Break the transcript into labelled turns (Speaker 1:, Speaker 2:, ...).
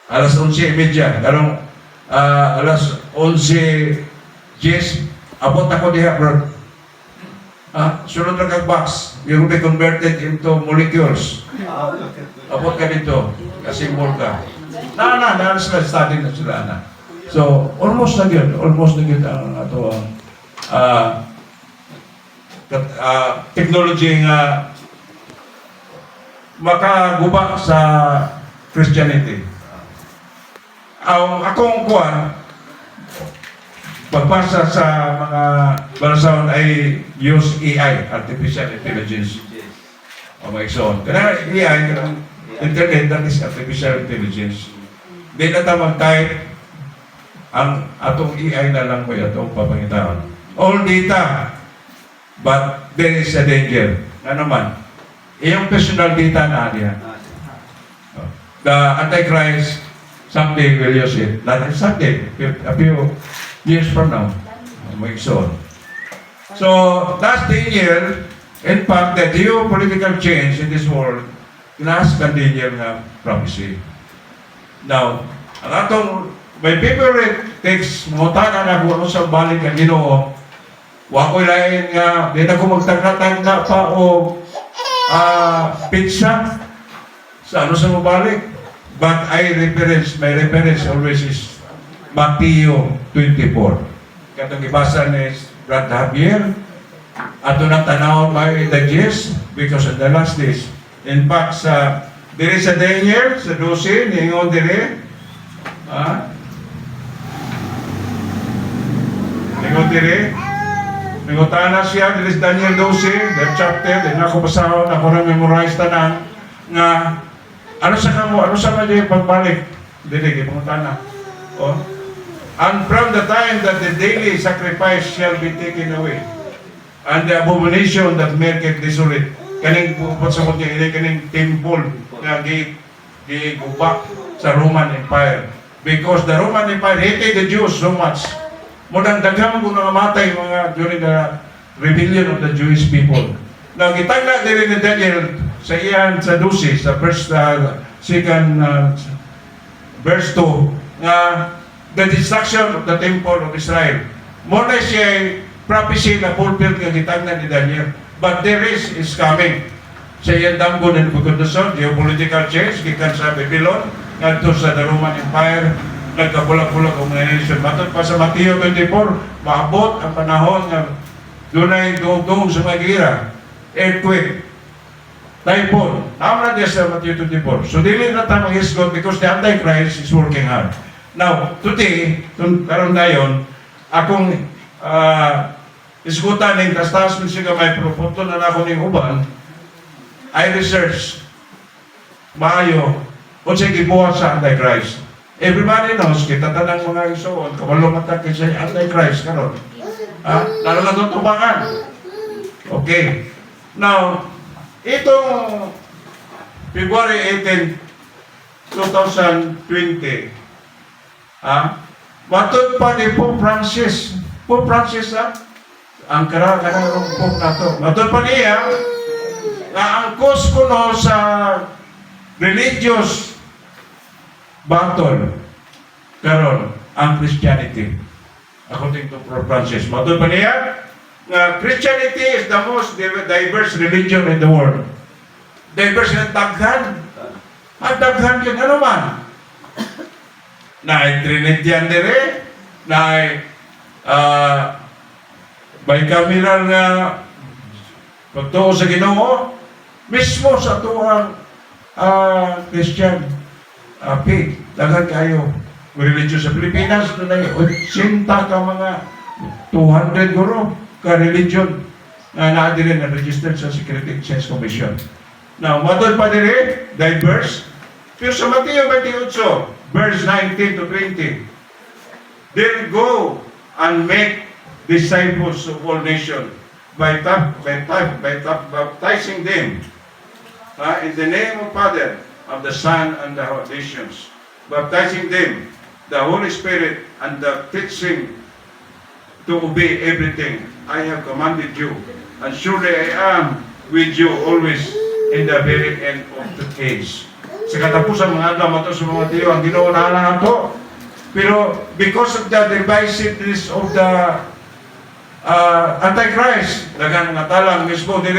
Speaker 1: Alas 11:30. Karong alas 11:10, abot ako diha, bro. Sunod na kag box. You will be converted into molecules. Abot ka dito. Kasimbol ka. Na sila study na sila na. So, almost na yun ang ato ang technology nga makaguba sa Christianity. Ang akong kuwan, pagbasa sa mga balasawan ay use AI, Artificial Intelligence. O maigsoon. Kaya AI, internet, that is Artificial Intelligence. Di na tamang type, ang atong AI na lang ko atong papangitaan. All data, but there is a danger. Ano man? Iyong personal data na niya. The Antichrist someday will use it. Not someday, a few years from now. So that's danger. In fact, the geopolitical change in this world glass can danger nga prophecy. Now, ang atong my favorite text, mutana na kung ano sa balik ang Ginoo. Wa ko lain nga, di na ko magtagna-tagna pa o pizza sa ano sa mabalik. But my reference always is Mateo 24. Katong ibasa ni Brad Javier, ato nang tanawon by the Jews because of the last days. In fact, there is a danger sa 12, ningon dire, nangutana siya, there is Daniel 12, that chapter, din ako basahon, ako na memorize tanan, nga, ano sa madyo pagbalik? Dili, pangutana. And from the time that the daily sacrifice shall be taken away, and the abomination that maketh desolate, kaning pupot sa mga kaning temple, nga giguba sa Roman Empire. Because the Roman Empire hated the Jews so much. Mudang daghang kung nangamatay mga during the rebellion of the Jewish people. Now, gitagna din ni Daniel sa iyan sa 12, sa verse 2, nga the destruction of the temple of Israel. Muna siya prophecy na fulfilled nga gitagna ni Daniel. But there is coming. Sa iyan damgo na Nebuchadnezzar, geopolitical change, gikan sa Babylon, ngadto sa the Roman Empire, nagkabulag-bulag ang mga nation. Matod pa sa Mateo 24, maabot ang panahon nga dunay dugong sa mga gira, earthquake, typhoon. Naman na sa Mateo 24. So, dili na tayo mag-isgot because the Antichrist is working hard. Now, today, karon dayon, akong isgutan ng tastas min siya may propunto na ako ng uban, I research maayo o siya gibuhat sa Antichrist. Everybody knows, kita tanang mga isuon, kabalong atak sa Antichrist karon. Lalo na itong tubangan. Okay. Now, itong February 18, 2020, matod pa ni Pope Francis. Pope Francis, ang karang Pope na to. Matod pa niya, na ang cause ko no sa religious battle karon ang Christianity. According to Pope Francis. Matod pa niya, na Christianity is the most diverse religion in the world. Diverse na daghan. Ang daghan yun, ano man? Na Trinitian dire, na bicameral nga pagtuo sa Ginoo, mismo sa tuwang Christian faith. Daghan kayo. Religious sa Pilipinas, na 80 ka mga 200 guro ka religion na naadirin na registered sa Security Exchange Commission. Now, matod pa dire, diverse. Pero sa Mateo 28, verse 19 to 20, they'll go and make disciples of all nations by baptizing them in the name of Father, of the Son, and the nations, baptizing them, the Holy Spirit, and the teaching to obey everything I have commanded you. And surely I am with you always in the very end of the age. sa katapusan mga adlaw mato sa mga tiyo ang Ginoo na lang ato. Pero because of the divisiveness of the Antichrist, daghang natalang mismo